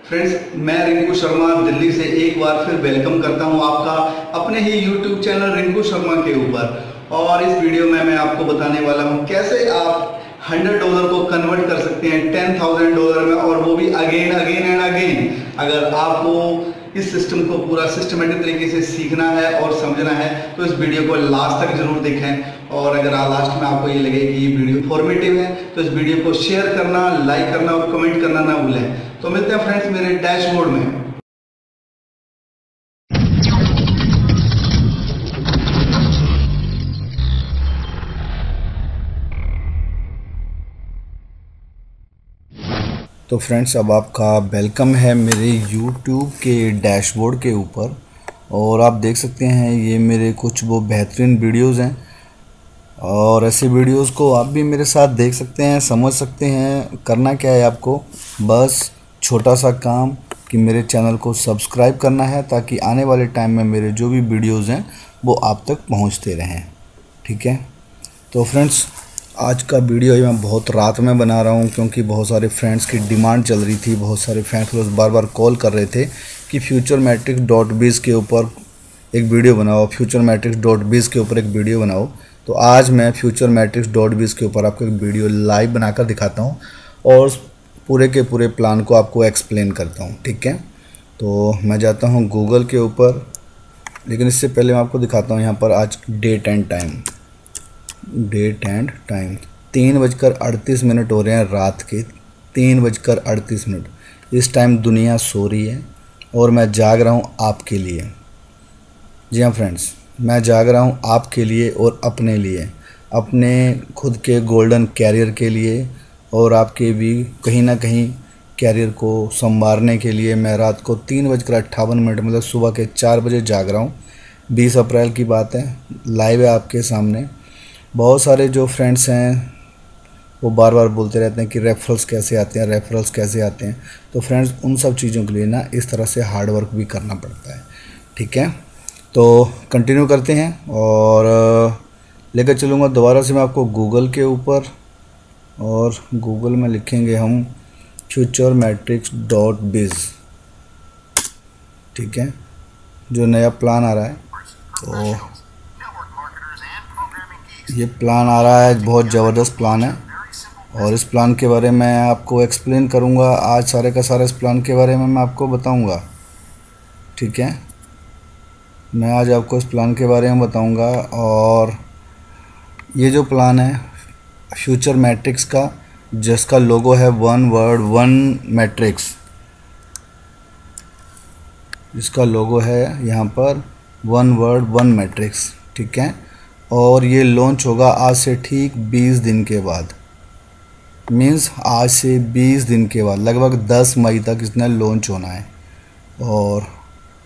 Friends, मैं रिंकू शर्मा दिल्ली से एक बार फिर वेलकम करता हूं आपका अपने ही यूट्यूब चैनल रिंकू शर्मा के ऊपर। और इस वीडियो में मैं आपको बताने वाला हूं कैसे आप $100 को कन्वर्ट कर सकते हैं $10,000 में, और वो भी अगेन एंड अगेन। अगर आपको इस सिस्टम को पूरा सिस्टमेटिक तरीके से सीखना है और समझना है तो इस वीडियो को लास्ट तक जरूर देखें। और अगर लास्ट में आपको ये लगे कि ये वीडियो इन्फॉर्मेटिव है तो इस वीडियो को शेयर करना, लाइक करना और कमेंट करना ना भूलें। तो मिलते हैं फ्रेंड्स मेरे डैशबोर्ड में। तो फ्रेंड्स, अब आपका वेलकम है मेरे YouTube के डैशबोर्ड के ऊपर। और आप देख सकते हैं ये मेरे कुछ वो बेहतरीन वीडियोस हैं, और ऐसे वीडियोस को आप भी मेरे साथ देख सकते हैं, समझ सकते हैं। करना क्या है आपको, बस छोटा सा काम कि मेरे चैनल को सब्सक्राइब करना है, ताकि आने वाले टाइम में मेरे जो भी वीडियोस हैं वो आप तक पहुंचते रहें। ठीक है। तो फ्रेंड्स, आज का वीडियो मैं बहुत रात में बना रहा हूं, क्योंकि बहुत सारे फ्रेंड्स की डिमांड चल रही थी। बहुत सारे फ्रेंड्स बार बार कॉल कर रहे थे कि futuremetrics.biz के ऊपर एक वीडियो बनाओ, futuremetrics.biz के ऊपर एक वीडियो बनाओ। तो आज मैं futuremetrics.biz के ऊपर आपको एक वीडियो लाइव बनाकर दिखाता हूं और पूरे के पूरे प्लान को आपको एक्सप्लेन करता हूं। ठीक है। तो मैं जाता हूं गूगल के ऊपर, लेकिन इससे पहले मैं आपको दिखाता हूं यहाँ पर आज डेट एंड टाइम 3:38 हो रहे हैं रात के, 3:38। इस टाइम दुनिया सो रही है और मैं जाग रहा हूँ आपके लिए। जी हाँ फ्रेंड्स, मैं जाग रहा हूँ आपके लिए और अपने लिए, अपने खुद के गोल्डन कैरियर के लिए, और आपके भी कहीं ना कहीं कैरियर को संवारने के लिए। मैं रात को 3:58 मतलब सुबह के 4 बजे जाग रहा हूँ। 20 अप्रैल की बात है, लाइव है आपके सामने। बहुत सारे जो फ्रेंड्स हैं वो बार बार बोलते रहते हैं कि रेफरल्स कैसे आते हैं। तो फ्रेंड्स, उन सब चीज़ों के लिए ना इस तरह से हार्ड वर्क भी करना पड़ता है। ठीक है। तो कंटिन्यू करते हैं और लेकर चलूँगा दोबारा से मैं आपको गूगल के ऊपर, और गूगल में लिखेंगे हम futuremetrics.biz। ठीक है। जो नया प्लान आ रहा है, तो ये प्लान आ रहा है, बहुत ज़बरदस्त प्लान है, और इस प्लान के बारे में आपको एक्सप्लेन करूँगा आज। सारे का सारा इस प्लान के बारे में मैं आपको बताऊँगा। ठीक है। मैं आज आपको इस प्लान के बारे में बताऊँगा। और ये जो प्लान है फ्यूचरमेट्रिक्स का, जिसका लोगो है वन वर्ड वन मैट्रिक्स, इसका लोगो है यहाँ पर वन वर्ड वन मैट्रिक्स। ठीक है। और ये लॉन्च होगा आज से ठीक 20 दिन के बाद, मीन्स आज से 20 दिन के बाद, लगभग 10 मई तक इसने लॉन्च होना है। और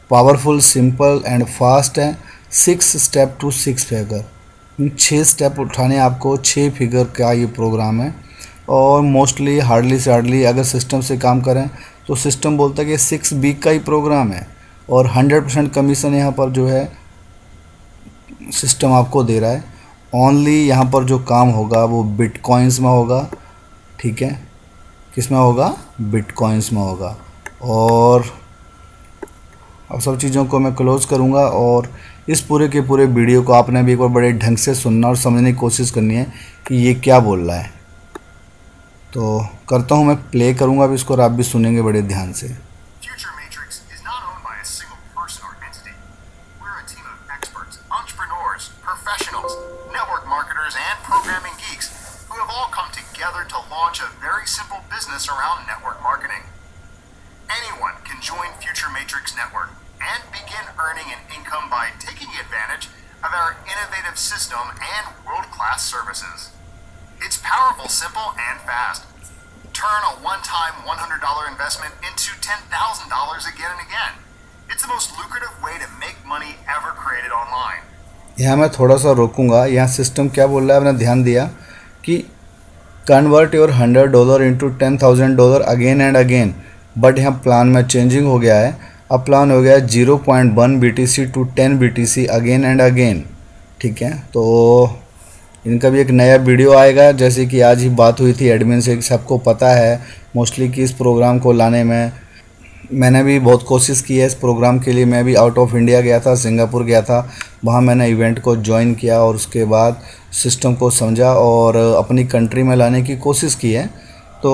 पावरफुल, सिंपल एंड फास्ट है। 6 स्टेप टू 6 फिगर, 6 स्टेप उठाने आपको, 6 फिगर का ये प्रोग्राम है। और मोस्टली हार्डली से हार्डली अगर सिस्टम से काम करें तो सिस्टम बोलता है कि 6 वीक का ही प्रोग्राम है, और 100% कमीशन यहाँ पर जो है सिस्टम आपको दे रहा है। ओनली यहाँ पर जो काम होगा वो बिटकॉइंस में होगा। ठीक है। किस में होगा? बिटकॉइंस में होगा। और अब सब चीज़ों को मैं क्लोज करूँगा, और इस पूरे के पूरे वीडियो को आपने भी एक बार बड़े ढंग से सुनना और समझने की कोशिश करनी है कि ये क्या बोल रहा है। तो करता हूँ, मैं प्ले करूँगा अब इसको, और आप भी सुनेंगे बड़े ध्यान से। Around network marketing. Anyone can join FutureMatrix Network and begin earning an income by taking advantage of our innovative system and world-class services. It's powerful, simple, and fast. Turn a one-time $100 investment into $10,000 again and again. It's the most lucrative way to make money ever created online. यहाँ मैं थोड़ा सा रोकूंगा। यहाँ system क्या बोल रहा है, आपने ध्यान दिया कि convert your $100 into $10,000 again and again. But यहाँ प्लान में चेंजिंग हो गया है। अब प्लान हो गया है 0.1 BTC to 10 BTC again and again. ठीक है। तो इनका भी एक नया वीडियो आएगा, जैसे कि आज ही बात हुई थी एडमिन से। सबको पता है मोस्टली कि इस प्रोग्राम को लाने में मैंने भी बहुत कोशिश की है इस प्रोग्राम के लिए। मैं भी आउट ऑफ इंडिया गया था, सिंगापुर गया था, वहाँ मैंने इवेंट को ज्वाइन किया और उसके बाद सिस्टम को समझा और अपनी कंट्री में लाने की कोशिश की है। तो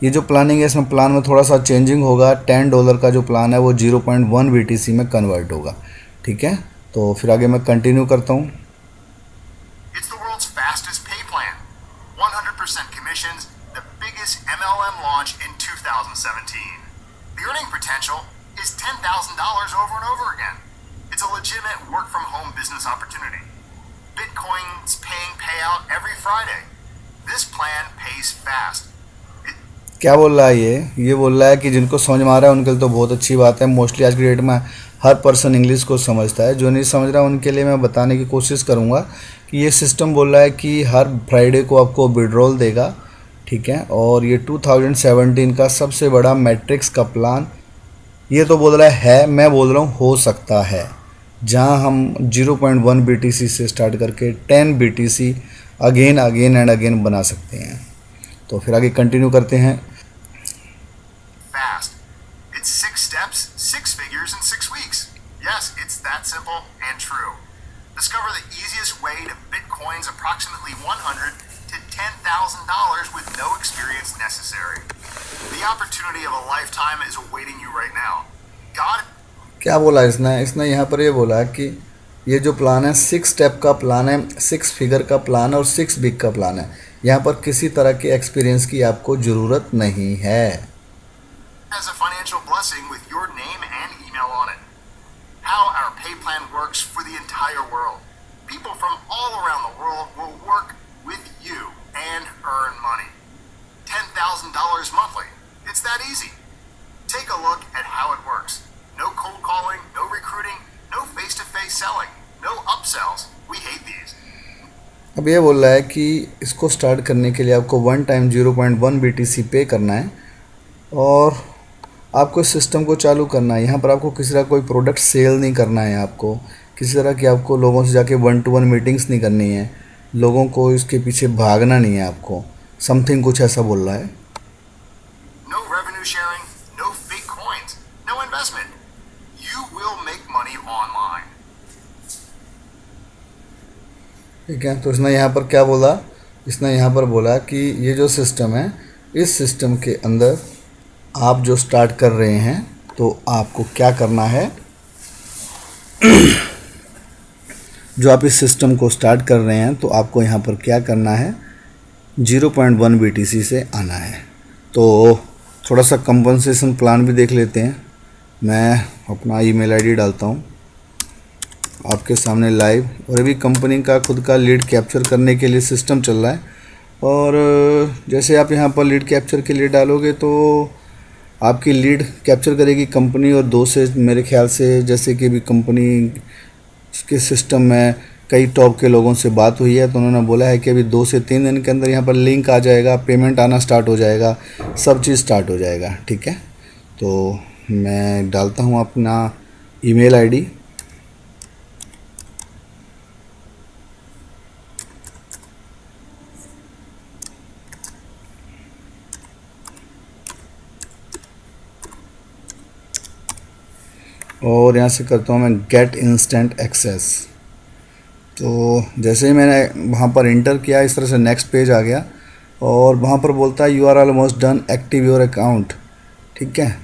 ये जो प्लानिंग है इसमें प्लान में थोड़ा सा चेंजिंग होगा। $10 का जो प्लान है वो 0.1 BTC में कन्वर्ट होगा। ठीक है, तो फिर आगे मैं कंटिन्यू करता हूँ। It's the world's fastest pay plan. 100% commissions, the biggest MLM launch in 2017. The earning potential is $10,000 over and over again. It's a legitimate work from home business opportunity. Bitcoin's paying payout every Friday. This plan pays fast. क्या बोल रहा है ये बोल रहा है कि जिनको समझ में आ रहा है उनके लिए तो बहुत अच्छी बात है। मोस्टली आज की डेट में हर पर्सन इंग्लिश को समझता है। जो नहीं समझ रहा उनके लिए मैं बताने की कोशिश करूँगा कि ये सिस्टम बोल रहा है कि हर फ्राइडे को आपको विड्रॉल देगा। ठीक है, और ये 2017 का सबसे बड़ा मैट्रिक्स का प्लान ये तो बोल रहा है, मैं बोल रहा हूँ हो सकता है, जहाँ हम 0.1 BTC से स्टार्ट करके 10 BTC अगेन एंड अगेन बना सकते हैं। तो फिर आगे कंटिन्यू करते हैं। Fast. It's 6 steps, 6 figures in 6 weeks. Yes, it's that simple and true. Discover the easiest way to Bitcoin's approximately $100,000 to $10,000 with no experience necessary. The opportunity of a lifetime is awaiting you right now. God. क्या बोला इसने यहाँ पर ये बोला कि ये जो प्लान है 6 स्टेप का प्लान है, 6 फिगर का प्लान है और 6 बिग का प्लान है। यहाँ पर किसी तरह के एक्सपीरियंस की आपको ज़रूरत नहीं है। Has a financial blessing with your name and email on it. How our pay plan works for the entire world. People from all around the world will work with you and earn money. $10,000 monthly. It's that easy. Take a look at how it works. No cold calling, no recruiting, no face-to-face selling, no upsells. We hate these. अब ये बोल रहा है कि इसको start करने के लिए आपको वन टाइम 0.1 BTC पे करना है और आपको इस सिस्टम को चालू करना है। यहाँ पर आपको किसी तरह कोई प्रोडक्ट सेल नहीं करना है, आपको किसी तरह की आपको लोगों से जाके 1-to-1 मीटिंग्स नहीं करनी है, लोगों को इसके पीछे भागना नहीं है आपको। समथिंग कुछ ऐसा बोल रहा है। No revenue sharing, no fake coins, no investment. You will make money online. ठीक है, तो इसने यहाँ पर क्या बोला, इसने यहाँ पर बोला कि ये जो सिस्टम है, इस सिस्टम के अंदर आप जो स्टार्ट कर रहे हैं तो आपको क्या करना है जो आप इस सिस्टम को स्टार्ट कर रहे हैं तो आपको यहाँ पर क्या करना है, 0.1 BTC से आना है। तो थोड़ा सा कंपनसेशन प्लान भी देख लेते हैं। मैं अपना ईमेल आईडी डालता हूँ आपके सामने लाइव, और अभी कंपनी का खुद का लीड कैप्चर करने के लिए सिस्टम चल रहा है। और जैसे आप यहाँ पर लीड कैप्चर के लिए डालोगे तो आपकी लीड कैप्चर करेगी कंपनी, और 2 से मेरे ख्याल से, जैसे कि भी कंपनी के सिस्टम में कई टॉप के लोगों से बात हुई है तो उन्होंने बोला है कि अभी 2 से 3 दिन के अंदर यहाँ पर लिंक आ जाएगा, पेमेंट आना स्टार्ट हो जाएगा, सब चीज़ स्टार्ट हो जाएगा। ठीक है, तो मैं डालता हूँ अपना ईमेल आईडी। और यहाँ से करता हूँ मैं गेट इंस्टेंट एक्सेस। तो जैसे ही मैंने वहाँ पर इंटर किया, इस तरह से नेक्स्ट पेज आ गया और वहाँ पर बोलता है you are almost done, active your account. ठीक है,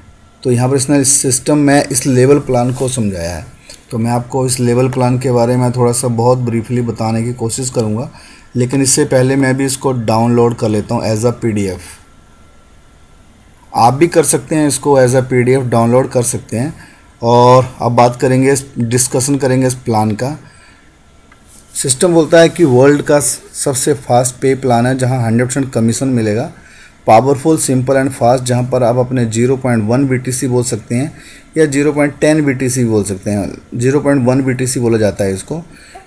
तो यहाँ पर इसने इस सिस्टम में इस लेवल प्लान को समझाया है। तो मैं आपको इस लेवल प्लान के बारे में थोड़ा सा बहुत ब्रीफली बताने की कोशिश करूँगा, लेकिन इससे पहले मैं भी इसको डाउनलोड कर लेता हूँ एज अ PDF। आप भी कर सकते हैं, इसको एज अ PDF डाउनलोड कर सकते हैं। और अब बात करेंगे, डिस्कशन करेंगे इस प्लान का। सिस्टम बोलता है कि वर्ल्ड का सबसे फास्ट पे प्लान है जहां 100% कमीशन मिलेगा, पावरफुल, सिंपल एंड फास्ट, जहां पर आप अपने 0.1 BTC बोल सकते हैं या 0.10 BTC बोल सकते हैं। 0.1 BTC बोला जाता है इसको,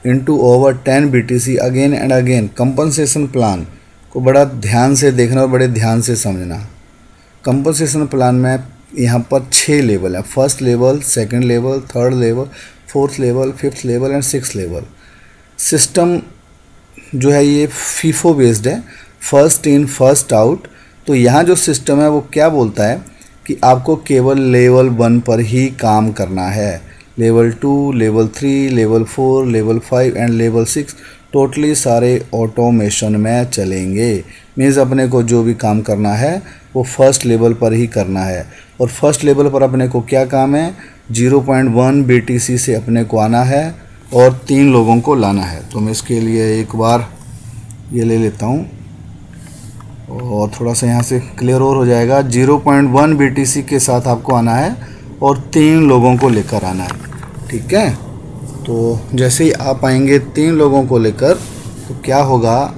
into over 10 BTC again and again. Compensation plan को बड़ा ध्यान से देखना और बड़े ध्यान से समझना। कंपनसेशन प्लान में यहाँ पर 6 लेवल है, first level, second level, third level, fourth level, fifth level and 6th level. System जो है ये फीफो बेस्ड है, फर्स्ट इन फर्स्ट आउट। तो यहाँ जो सिस्टम है वो क्या बोलता है कि आपको केवल लेवल 1 पर ही काम करना है। Level 2, level 3, level 4, level 5 and level 6 totally सारे ऑटोमेशन में चलेंगे। मीन्स अपने को जो भी काम करना है वो फर्स्ट लेवल पर ही करना है। और फर्स्ट लेवल पर अपने को क्या काम है, 0.1 BTC से अपने को आना है और 3 लोगों को लाना है। तो मैं इसके लिए एक बार ये ले लेता हूँ और थोड़ा सा यहाँ से क्लियर और हो जाएगा। 0.1 BTC के साथ आपको आना है और 3 लोगों को लेकर आना है, ठीक है। तो जैसे ही आप आएंगे 3 लोगों को लेकर, तो क्या होगा,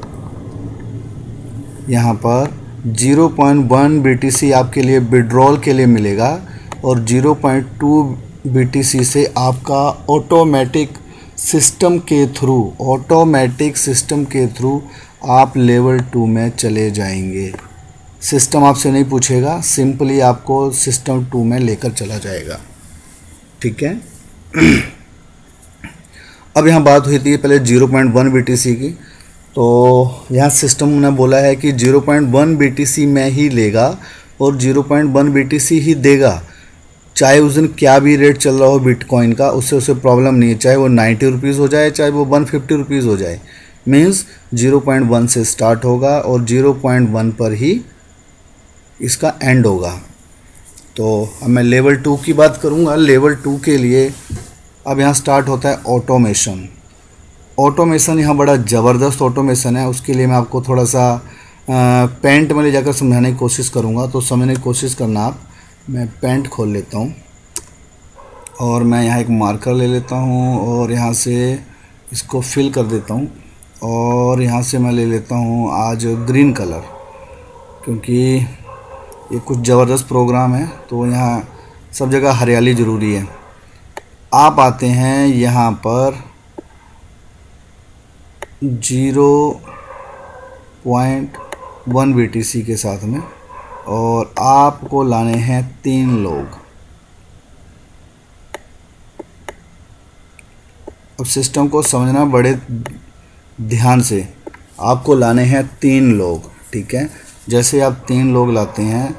यहाँ पर 0.1 BTC आपके लिए विड्रॉल के लिए मिलेगा और 0.2 BTC से आपका ऑटोमेटिक सिस्टम के थ्रू आप लेवल 2 में चले जाएंगे। सिस्टम आपसे नहीं पूछेगा, सिंपली आपको सिस्टम 2 में लेकर चला जाएगा, ठीक है। अब यहाँ बात हुई थी पहले 0.1 BTC की, तो यहाँ सिस्टम ने बोला है कि 0.1 BTC में ही लेगा और 0.1 BTC ही देगा, चाहे उस दिन क्या भी रेट चल रहा हो बिटकॉइन का, उससे उसे प्रॉब्लम नहीं है, चाहे वो 90 रुपीज़ हो जाए, चाहे वो 150 रुपीज़ हो जाए। मीन्स 0.1 से स्टार्ट होगा और 0.1 पर ही इसका एंड होगा। तो अब मैं लेवल 2 की बात करूँगा। लेवल 2 के लिए अब यहाँ स्टार्ट होता है ऑटोमेशन। ऑटोमेशन यहाँ बड़ा ज़बरदस्त ऑटोमेशन है। उसके लिए मैं आपको थोड़ा सा पेंट में ले जाकर समझाने की कोशिश करूँगा, तो समझने की कोशिश करना आप। मैं पेंट खोल लेता हूँ और मैं यहाँ एक मार्कर ले लेता हूँ और यहाँ से इसको फिल कर देता हूँ और यहाँ से मैं ले लेता हूँ आज ग्रीन कलर, क्योंकि ये कुछ ज़बरदस्त प्रोग्राम है तो यहाँ सब जगह हरियाली ज़रूरी है। आप आते हैं यहाँ पर 0.1 BTC के साथ में और आपको लाने हैं 3 लोग। अब सिस्टम को समझना बड़े ध्यान से, आपको लाने हैं 3 लोग, ठीक है। जैसे आप 3 लोग लाते हैं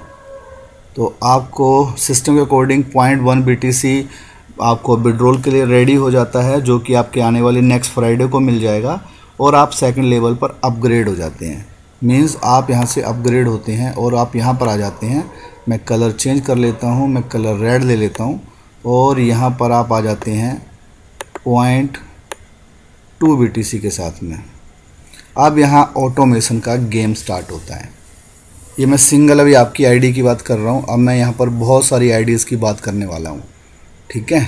तो आपको सिस्टम के अकॉर्डिंग 0.1 BTC आपको विड्रॉल के लिए रेडी हो जाता है, जो कि आपके आने वाली नेक्स्ट फ्राइडे को मिल जाएगा और आप सेकंड लेवल पर अपग्रेड हो जाते हैं। मींस आप यहाँ से अपग्रेड होते हैं और आप यहाँ पर आ जाते हैं। मैं कलर चेंज कर लेता हूँ, मैं कलर रेड ले लेता हूँ और यहाँ पर आप आ जाते हैं 0.2 BTC के साथ में। अब यहाँ ऑटोमेशन का गेम स्टार्ट होता है। ये मैं सिंगल अभी आपकी आईडी की बात कर रहा हूँ, अब मैं यहाँ पर बहुत सारी आईडीज़ की बात करने वाला हूँ, ठीक है।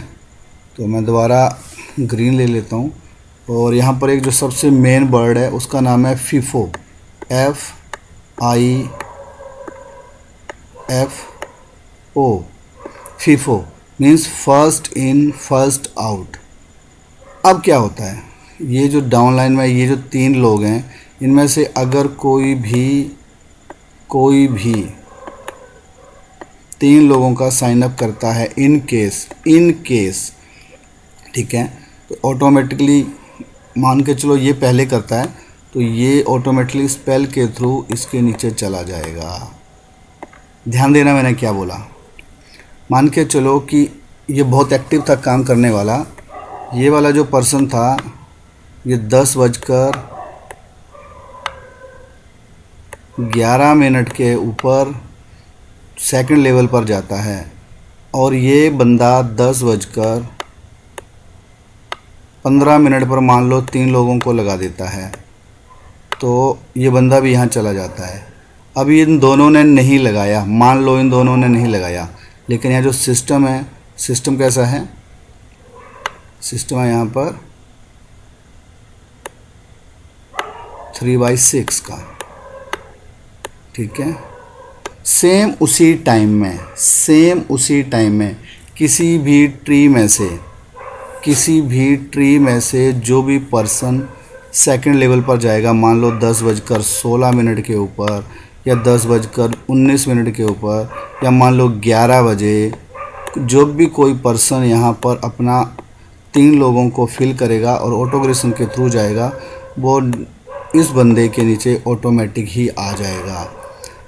तो मैं दोबारा ग्रीन ले लेता हूँ और यहाँ पर एक जो सबसे मेन वर्ड है उसका नाम है FIFO, FIFO। FIFO means first in first out. अब क्या होता है, ये जो डाउन लाइन में ये जो 3 लोग हैं, इनमें से अगर कोई भी 3 लोगों का साइन अप करता है इन केस, ठीक है, तो ऑटोमेटिकली मान के चलो ये पहले करता है तो ये ऑटोमेटिकली स्पेल के थ्रू इसके नीचे चला जाएगा। ध्यान देना मैंने क्या बोला। मान के चलो कि ये बहुत एक्टिव था काम करने वाला, ये वाला जो पर्सन था ये 10:11 के ऊपर सेकंड लेवल पर जाता है और ये बंदा 10:15 पर मान लो 3 लोगों को लगा देता है, तो ये बंदा भी यहाँ चला जाता है। अब इन दोनों ने नहीं लगाया, मान लो इन दोनों ने नहीं लगाया, लेकिन यहाँ जो सिस्टम है, सिस्टम कैसा है, सिस्टम है यहाँ पर 3/6 का, ठीक है। सेम उसी टाइम में किसी भी ट्री में से जो भी पर्सन सेकंड लेवल पर जाएगा, मान लो 10:16 के ऊपर या 10:19 के ऊपर या मान लो 11 बजे, जो भी कोई पर्सन यहाँ पर अपना 3 लोगों को फिल करेगा और ऑटोग्रेशन के थ्रू जाएगा, वो इस बंदे के नीचे ऑटोमेटिक ही आ जाएगा।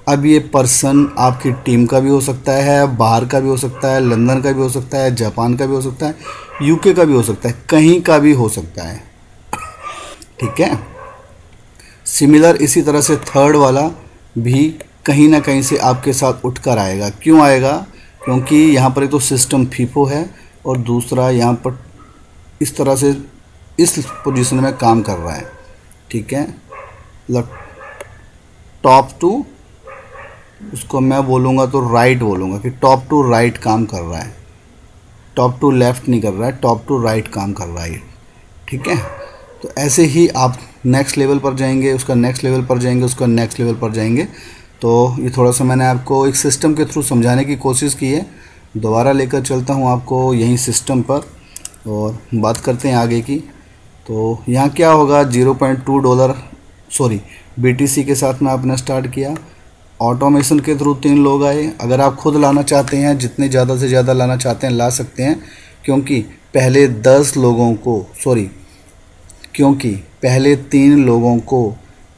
अब ये पर्सन आपकी टीम का भी हो सकता है, बाहर का भी हो सकता है, लंदन का भी हो सकता है, जापान का भी हो सकता है, यूके का भी हो सकता है, कहीं का भी हो सकता है। ठीक है। सिमिलर इसी तरह से थर्ड वाला भी कहीं ना कहीं से आपके साथ उठकर आएगा। क्यों आएगा? क्योंकि यहाँ पर एक तो सिस्टम फीफो है और दूसरा यहाँ पर इस तरह से इस पोजीशन में काम कर रहा है। ठीक है। टॉप टू, उसको मैं बोलूँगा तो राइट बोलूँगा कि टॉप टू राइट काम कर रहा है, टॉप टू लेफ़्ट नहीं कर रहा है, टॉप टू राइट काम कर रहा है। ठीक है। तो ऐसे ही आप नेक्स्ट लेवल पर जाएंगे, उसका नेक्स्ट लेवल पर जाएंगे, उसका नेक्स्ट लेवल पर जाएंगे। तो ये थोड़ा सा मैंने आपको एक सिस्टम के थ्रू समझाने की कोशिश की है। दोबारा लेकर चलता हूँ आपको यही सिस्टम पर और बात करते हैं आगे की। तो यहाँ क्या होगा, $0.2 BTC के साथ में आपने स्टार्ट किया। ऑटोमेशन के थ्रू 3 लोग आए। अगर आप खुद लाना चाहते हैं, जितने ज़्यादा से ज़्यादा लाना चाहते हैं ला सकते हैं, क्योंकि पहले 3 लोगों को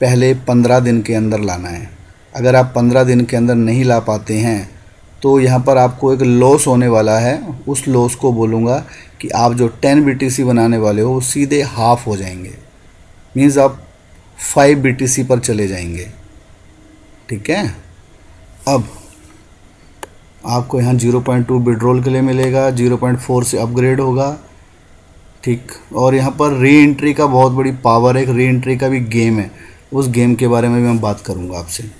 पहले 15 दिन के अंदर लाना है। अगर आप 15 दिन के अंदर नहीं ला पाते हैं तो यहाँ पर आपको एक लॉस होने वाला है। उस लॉस को बोलूँगा कि आप जो 10 BTC बनाने वाले हो वो सीधे हाफ हो जाएंगे, मीन्स आप 5 BTC पर चले जाएंगे। ठीक है। अब आपको यहाँ 0.2 विड्रॉल के लिए मिलेगा, 0.4 से अपग्रेड होगा। ठीक। और यहाँ पर री एंट्री का बहुत बड़ी पावर है, एक री एंट्री का भी गेम है, उस गेम के बारे में भी मैं बात करूँगा आपसे।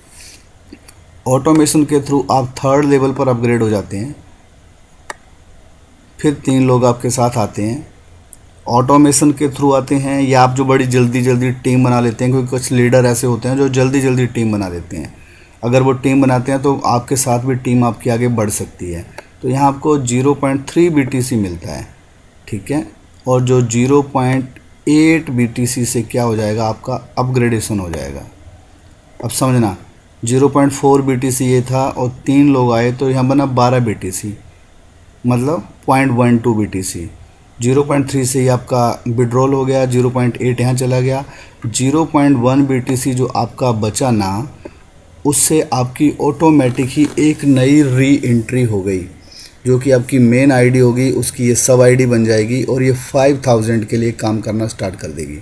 ऑटोमेशन के थ्रू आप 3rd लेवल पर अपग्रेड हो जाते हैं। फिर 3 लोग आपके साथ आते हैं, ऑटोमेशन के थ्रू आते हैं, या आप जो बड़ी जल्दी टीम बना लेते हैं, क्योंकि कुछ लीडर ऐसे होते हैं जो जल्दी टीम बना लेते हैं। अगर वो टीम बनाते हैं तो आपके साथ भी टीम आपकी आगे बढ़ सकती है। तो यहाँ आपको 0.3 BTC मिलता है। ठीक है। और जो 0.8 BTC से क्या हो जाएगा, आपका अपग्रेडेशन हो जाएगा। अब समझना, 0.4 BTC ये था और 3 लोग आए तो यहाँ बना 12 BTC, मतलब 0.12 BTC। 0.3 से ही आपका विड्रॉल हो गया, 0.8 यहाँ चला गया। 0.1 BTC जो आपका बचा ना, उससे आपकी ऑटोमेटिक ही एक नई री एंट्री हो गई, जो कि आपकी मेन आईडी होगी, उसकी ये सब आईडी बन जाएगी और ये 5000 के लिए काम करना स्टार्ट कर देगी।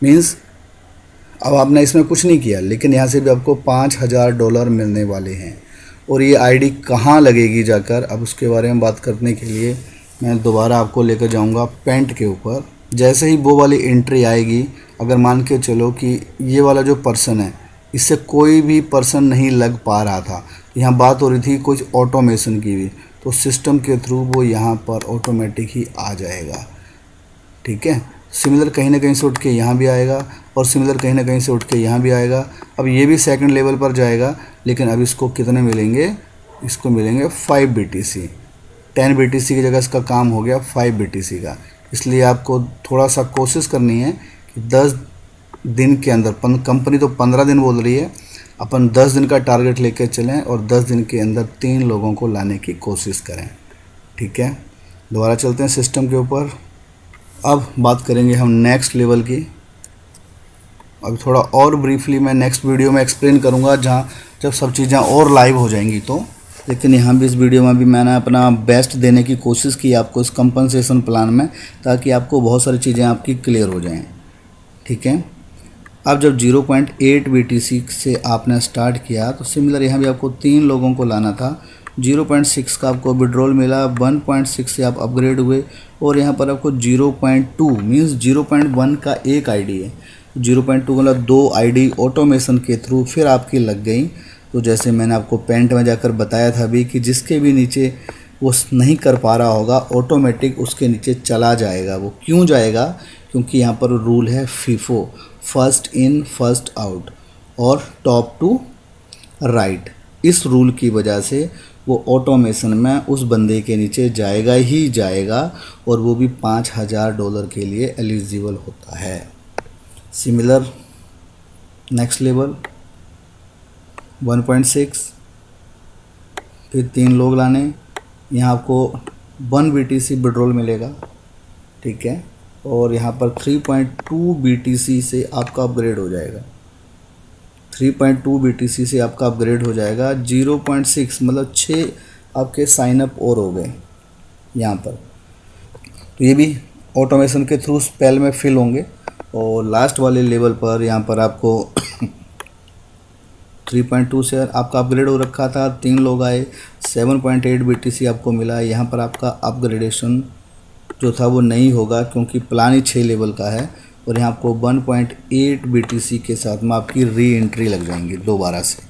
मीन्स अब आपने इसमें कुछ नहीं किया, लेकिन यहाँ से भी आपको $5000 मिलने वाले हैं। और ये आईडी कहाँ लगेगी जाकर, अब उसके बारे में बात करने के लिए मैं दोबारा आपको लेकर जाऊँगा पेंट के ऊपर। जैसे ही वो वाली एंट्री आएगी, अगर मान के चलो कि ये वाला जो पर्सन है, इससे कोई भी पर्सन नहीं लग पा रहा था, यहाँ बात हो रही थी कुछ ऑटोमेशन की भी, तो सिस्टम के थ्रू वो यहाँ पर ऑटोमेटिक ही आ जाएगा। ठीक है। सिमिलर कहीं ना कहीं से उठ के यहाँ भी आएगा और सिमिलर कहीं ना कहीं से उठ के यहाँ भी आएगा। अब ये भी 2nd लेवल पर जाएगा, लेकिन अब इसको कितने मिलेंगे, इसको मिलेंगे 5 BTC। 10 BTC की जगह इसका काम हो गया 5 BTC का। इसलिए आपको थोड़ा सा कोशिश करनी है कि 10 दिन के अंदर, कंपनी तो 15 दिन बोल रही है, अपन 10 दिन का टारगेट लेकर चलें और 10 दिन के अंदर 3 लोगों को लाने की कोशिश करें। ठीक है। दोबारा चलते हैं सिस्टम के ऊपर। अब बात करेंगे हम नेक्स्ट लेवल की। अब थोड़ा और ब्रीफली मैं नेक्स्ट वीडियो में एक्सप्लेन करूँगा, जहाँ जब सब चीज़ें और लाइव हो जाएंगी तो। लेकिन यहाँ भी इस वीडियो में भी मैंने अपना बेस्ट देने की कोशिश की आपको इस कंपनसेशन प्लान में, ताकि आपको बहुत सारी चीज़ें आपकी क्लियर हो जाएं। ठीक है। अब जब 0.8 BTC से आपने स्टार्ट किया तो सिमिलर यहाँ भी आपको 3 लोगों को लाना था। 0.6 का आपको विड्रॉल मिला, 1.6 से आप अपग्रेड हुए और यहाँ पर आपको 0.2 मीन्स 0.1 का एक आईडी है, 0.2 मतलब 2 आईडी ऑटोमेशन के थ्रू फिर आपकी लग गई। तो जैसे मैंने आपको पेंट में जाकर बताया था भी कि जिसके भी नीचे वो नहीं कर पा रहा होगा, ऑटोमेटिक उसके नीचे चला जाएगा। वो क्यों जाएगा? क्योंकि यहाँ पर रूल है FIFO, first in first out और टॉप टू राइट। इस रूल की वजह से वो ऑटोमेशन में उस बंदे के नीचे जाएगा ही जाएगा और वो भी $5000 के लिए एलिजिबल होता है। सिमिलर नेक्स्ट लेवल 1.6, फिर 3 लोग लाने, यहाँ आपको 1 BTC विड्रॉल मिलेगा। ठीक है। और यहाँ पर 3.2 BTC से आपका अपग्रेड हो जाएगा। 3.2 BTC से आपका अपग्रेड हो जाएगा 0.6, मतलब 6 आपके साइनअप और हो गए यहाँ पर। तो ये भी ऑटोमेशन के थ्रू स्पेल में फिल होंगे। और लास्ट वाले लेवल पर यहाँ पर आपको 3.2 से आपका अपग्रेड हो रखा था, 3 लोग आए, 7.8 BTC आपको मिला। यहाँ पर आपका अपग्रेडेशन जो था वो नहीं होगा क्योंकि प्लान ही 6 लेवल का है। और यहाँ आपको 1.8 BTC के साथ में आपकी री एंट्री लग जाएंगी दोबारा से,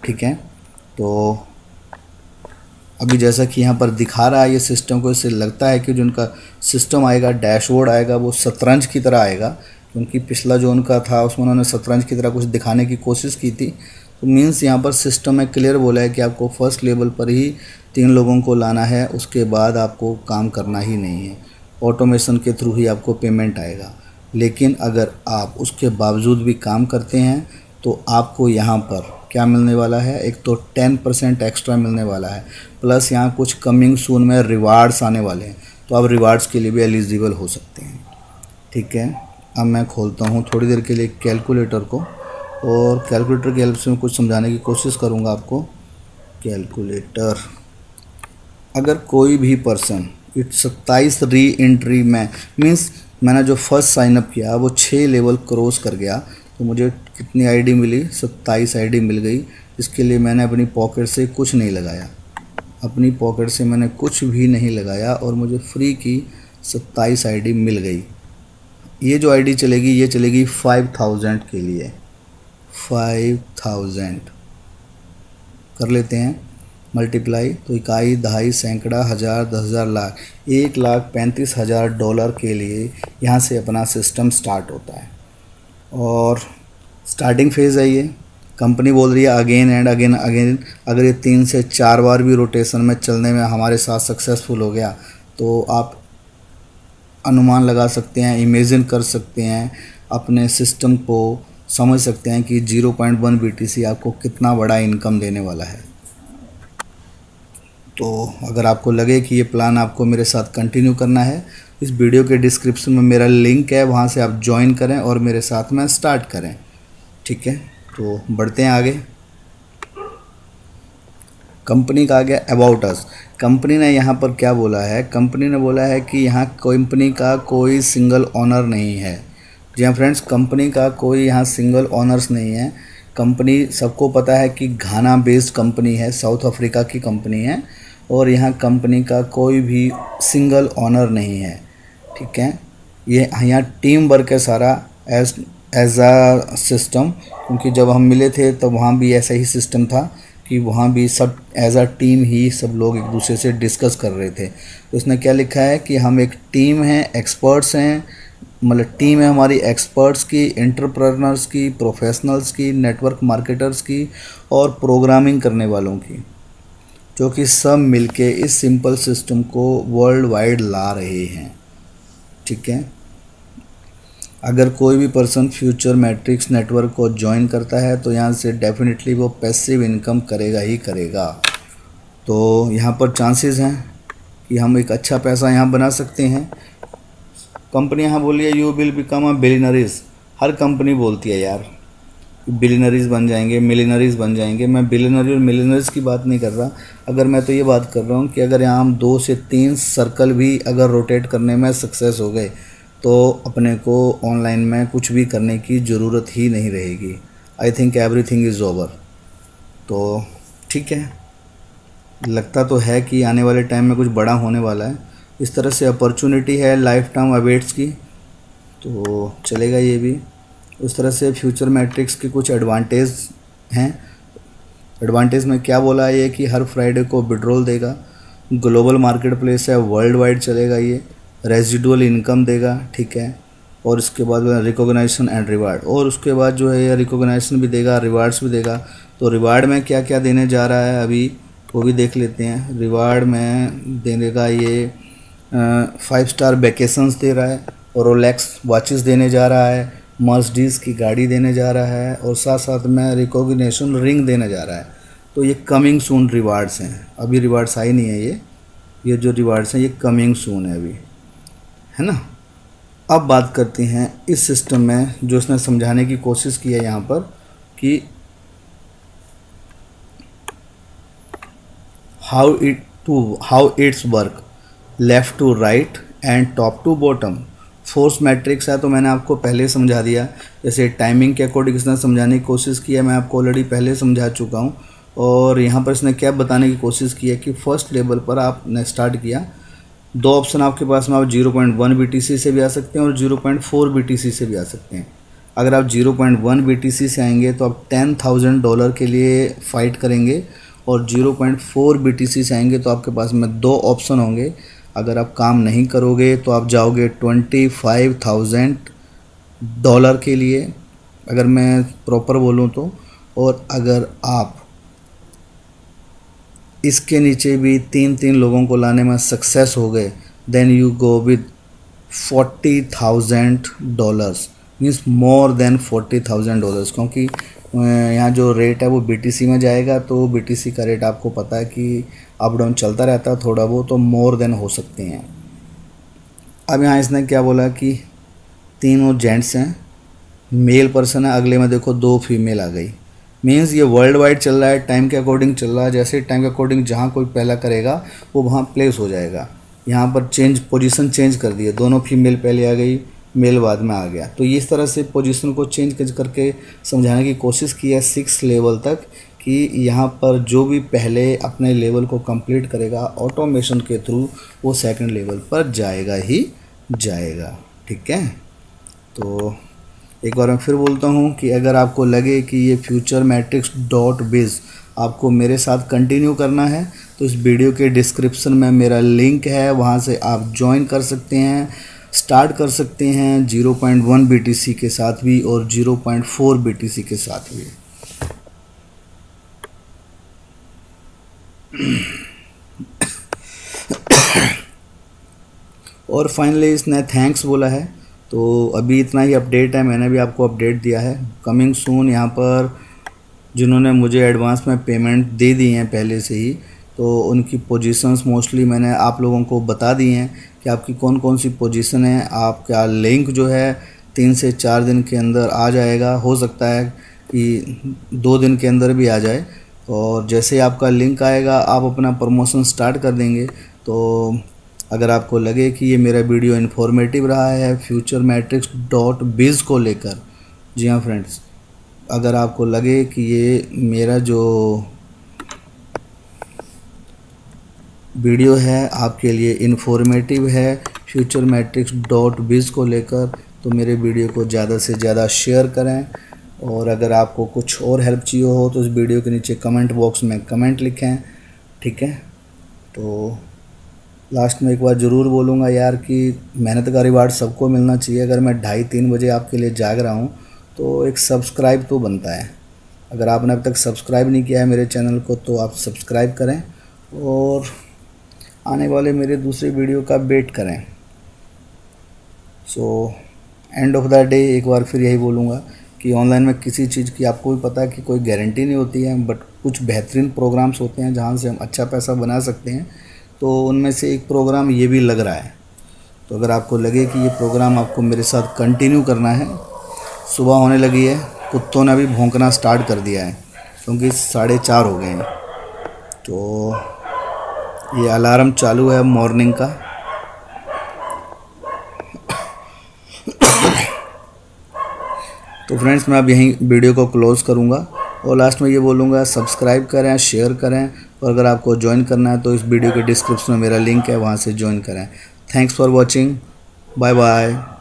ठीक है। तो अभी जैसा कि यहाँ पर दिखा रहा है ये सिस्टम को, इससे लगता है कि जो उनका सिस्टम आएगा, डैशबोर्ड आएगा, वो शतरंज की तरह आएगा, क्योंकि पिछला जो उनका था उसमें उन्होंने शतरंज की तरह कुछ दिखाने की कोशिश की थी। तो मीन्स यहाँ पर सिस्टम में क्लियर बोला है कि आपको फर्स्ट लेवल पर ही 3 लोगों को लाना है, उसके बाद आपको काम करना ही नहीं है, ऑटोमेशन के थ्रू ही आपको पेमेंट आएगा। लेकिन अगर आप उसके बावजूद भी काम करते हैं तो आपको यहाँ पर क्या मिलने वाला है, एक तो 10% एक्स्ट्रा मिलने वाला है, प्लस यहाँ कुछ कमिंग सून में रिवार्ड्स आने वाले हैं, तो आप रिवार्ड्स के लिए भी एलिजिबल हो सकते हैं, ठीक है। अब मैं खोलता हूँ थोड़ी देर के लिए कैलकुलेटर को, और कैलकुलेटर की हेल्प से मैं कुछ समझाने की कोशिश करूँगा आपको। कैलकुलेटर, अगर कोई भी पर्सन 27 री एंट्री में, मीन्स मैंने जो फर्स्ट साइनअप किया वो 6 लेवल क्रॉस कर गया, तो मुझे कितनी आईडी मिली, 27 आईडी मिल गई। इसके लिए मैंने अपनी पॉकेट से कुछ नहीं लगाया, अपनी पॉकेट से मैंने कुछ भी नहीं लगाया और मुझे फ्री की 27 आईडी मिल गई। ये जो आईडी चलेगी ये चलेगी 5000 के लिए, 5000 कर लेते हैं मल्टीप्लाई, तो इकाई, दहाई, सैकड़ा, हज़ार, 10,000, लाख, $1,35,000 के लिए यहाँ से अपना सिस्टम स्टार्ट होता है। और स्टार्टिंग फेज़ है ये, कंपनी बोल रही है अगेन एंड अगेन अगेन, अगर ये 3 से 4 बार भी रोटेशन में चलने में हमारे साथ सक्सेसफुल हो गया तो आप अनुमान लगा सकते हैं, इमेजिन कर सकते हैं, अपने सिस्टम को समझ सकते हैं कि 0.1 BTC आपको कितना बड़ा इनकम देने वाला है। तो अगर आपको लगे कि ये प्लान आपको मेरे साथ कंटिन्यू करना है, इस वीडियो के डिस्क्रिप्शन में मेरा लिंक है, वहाँ से आप ज्वाइन करें और मेरे साथ में स्टार्ट करें, ठीक है। तो बढ़ते हैं आगे। कंपनी का आ गया अबाउट अस। कंपनी ने यहाँ पर क्या बोला है, कंपनी ने बोला है कि यहाँ कंपनी का कोई सिंगल ओनर नहीं है। जी हाँ फ्रेंड्स, कंपनी का कोई यहाँ सिंगल ओनर्स नहीं है। कंपनी सबको पता है कि घाना बेस्ड कंपनी है, साउथ अफ्रीका की कंपनी है, और यहाँ कंपनी का कोई भी सिंगल ओनर नहीं है, ठीक है। ये यहाँ टीम वर्क है सारा एज अ सिस्टम, क्योंकि जब हम मिले थे तो वहाँ भी ऐसा ही सिस्टम था कि वहाँ भी सब एज अ टीम ही सब लोग एक दूसरे से डिस्कस कर रहे थे। तो इसने क्या लिखा है कि हम एक टीम हैं, एक्सपर्ट्स हैं, मतलब टीम है हमारी एक्सपर्ट्स की, एंटरप्रेन्योर्स की, प्रोफेशनल्स की, नेटवर्क मार्केटर्स की और प्रोग्रामिंग करने वालों की, जो कि सब मिलके इस सिंपल सिस्टम को वर्ल्ड वाइड ला रहे हैं, ठीक है। अगर कोई भी पर्सन फ्यूचर मैट्रिक्स नेटवर्क को ज्वाइन करता है तो यहाँ से डेफिनेटली वो पैसिव इनकम करेगा ही करेगा। तो यहाँ पर चांसेस हैं कि हम एक अच्छा पैसा यहाँ बना सकते हैं। कंपनी यहाँ बोली है you will become a billionaires, हर कंपनी बोलती है यार बिलियनरीज बन जाएंगे, मिलियनरीज बन जाएंगे। मैं बिलियनरी और मिलियनरीज की बात नहीं कर रहा, अगर मैं तो ये बात कर रहा हूँ कि अगर यहाँ हम 2 से 3 सर्कल भी अगर रोटेट करने में सक्सेस हो गए तो अपने को ऑनलाइन में कुछ भी करने की ज़रूरत ही नहीं रहेगी। I think everything is over. तो ठीक है, लगता तो है कि आने वाले टाइम में कुछ बड़ा होने वाला है। इस तरह से अपॉर्चुनिटी है लाइफ टाइम अवेट्स की, तो चलेगा ये भी। उस तरह से फ्यूचर मैट्रिक्स के कुछ एडवांटेज हैं। एडवांटेज में क्या बोला है ये कि हर फ्राइडे को विड्रॉल देगा, ग्लोबल मार्केट प्लेस है, वर्ल्ड वाइड चलेगा, ये रेजिडुअल इनकम देगा, ठीक है। और इसके बाद रिकॉग्नाइजेशन एंड रिवार्ड, और उसके बाद जो है ये रिकॉग्नाइजेशन भी देगा, रिवार्ड्स भी देगा। तो रिवार्ड में क्या क्या देने जा रहा है अभी वो भी देख लेते हैं। रिवार्ड में देगा ये 5 स्टार वैकेशंस दे रहा है, और रोलेक्स वॉचेस देने जा रहा है, मर्सिडीज़ की गाड़ी देने जा रहा है, और साथ साथ में रिकॉग्निशन रिंग देने जा रहा है। तो ये कमिंग सून रिवार्ड्स हैं, अभी रिवार्ड्स आई नहीं है। ये जो रिवार्ड्स हैं ये कमिंग सून है अभी, है ना। अब बात करते हैं इस सिस्टम में जो इसने समझाने की कोशिश की है यहाँ पर कि how it's work, left to right and top to bottom. Force matrix है तो मैंने आपको पहले समझा दिया, जैसे टाइमिंग के अकॉर्डिंग इसने समझाने की कोशिश की है, मैं आपको ऑलरेडी पहले समझा चुका हूँ। और यहाँ पर इसने क्या बताने की कोशिश की है कि फर्स्ट लेवल पर आपने स्टार्ट किया, 2 ऑप्शन आपके पास में, आप 0.1 BTC से भी आ सकते हैं और 0.4 BTC से भी आ सकते हैं। अगर आप 0.1 BTC से आएंगे तो आप $10,000 के लिए फ़ाइट करेंगे, और 0.4 BTC से आएंगे तो आपके पास में 2 ऑप्शन होंगे। अगर आप काम नहीं करोगे तो आप जाओगे $25,000 के लिए, अगर मैं प्रॉपर बोलूँ तो। और अगर आप इसके नीचे भी 3 लोगों को लाने में सक्सेस हो गए, then you go with $40,000, means more than $40,000, क्योंकि यहाँ जो रेट है वो BTC में जाएगा, तो BTC का रेट आपको पता है कि अप डाउन चलता रहता है थोड़ा बहुत, तो मोर देन हो सकते हैं। अब यहाँ इसने क्या बोला कि 3 जेंट्स हैं, मेल पर्सन है, अगले में देखो 2 फीमेल आ गई, मीन्स ये वर्ल्ड वाइड चल रहा है, टाइम के अकॉर्डिंग चल रहा है। जैसे टाइम के अकॉर्डिंग जहाँ कोई पहला करेगा वो वहाँ प्लेस हो जाएगा। यहाँ पर पोजीशन चेंज कर दिए, दोनों फीमेल पहले आ गई, मेल बाद में आ गया। तो इस तरह से पोजीशन को चेंज करके समझाने की कोशिश की है 6 लेवल तक, कि यहाँ पर जो भी पहले अपने लेवल को कंप्लीट करेगा ऑटोमेशन के थ्रू, वो सेकंड लेवल पर जाएगा ही जाएगा। ठीक है, तो एक बार मैं फिर बोलता हूँ कि अगर आपको लगे कि ये futuremetrics.biz आपको मेरे साथ कंटिन्यू करना है, तो इस वीडियो के डिस्क्रिप्शन में मेरा लिंक है, वहाँ से आप ज्वाइन कर सकते हैं, स्टार्ट कर सकते हैं 0.1 BTC के साथ भी और 0.4 BTC के साथ भी। और फाइनली इसने थैंक्स बोला है। तो अभी इतना ही अपडेट है, मैंने भी आपको अपडेट दिया है। कमिंग सून यहाँ पर जिन्होंने मुझे एडवांस में पेमेंट दे दी हैं पहले से ही, तो उनकी पोजीशंस मोस्टली मैंने आप लोगों को बता दी हैं कि आपकी कौन कौन सी पोजीशन है। आपका लिंक जो है 3 से 4 दिन के अंदर आ जाएगा, हो सकता है कि 2 दिन के अंदर भी आ जाए। और जैसे आपका लिंक आएगा आप अपना प्रमोशन स्टार्ट कर देंगे। तो अगर आपको लगे कि ये मेरा वीडियो इन्फॉर्मेटिव रहा है futuremetrics.biz को लेकर, जी हाँ फ्रेंड्स, अगर आपको लगे कि ये मेरा जो वीडियो है आपके लिए इन्फॉर्मेटिव है futuremetrics.biz को लेकर, तो मेरे वीडियो को ज़्यादा से ज़्यादा शेयर करें। और अगर आपको कुछ और हेल्प चाहिए हो तो इस वीडियो के नीचे कमेंट बॉक्स में कमेंट लिखें। ठीक है, तो लास्ट में एक बार ज़रूर बोलूँगा यार कि मेहनत का रिवार्ड सबको मिलना चाहिए। अगर मैं 2:30-3 बजे आपके लिए जाग रहा हूँ तो एक सब्सक्राइब तो बनता है। अगर आपने अब तक सब्सक्राइब नहीं किया है मेरे चैनल को तो आप सब्सक्राइब करें और आने वाले मेरे दूसरे वीडियो का वेट करें। So end of the day एक बार फिर यही बोलूँगा कि ऑनलाइन में किसी चीज़ की आपको भी पता है कि कोई गारंटी नहीं होती है, बट कुछ बेहतरीन प्रोग्राम्स होते हैं जहाँ से हम अच्छा पैसा बना सकते हैं। तो उनमें से एक प्रोग्राम ये भी लग रहा है। तो अगर आपको लगे कि ये प्रोग्राम आपको मेरे साथ कंटिन्यू करना है, सुबह होने लगी है, कुत्तों ने अभी भौंकना स्टार्ट कर दिया है क्योंकि 4:30 हो गए हैं। तो ये अलार्म चालू है मॉर्निंग का। तो फ्रेंड्स मैं अब यहीं वीडियो को क्लोज़ करूँगा और लास्ट में ये बोलूँगा सब्सक्राइब करें, शेयर करें, और अगर आपको ज्वाइन करना है तो इस वीडियो के डिस्क्रिप्शन में मेरा लिंक है, वहाँ से ज्वाइन करें। Thanks for watching, bye bye.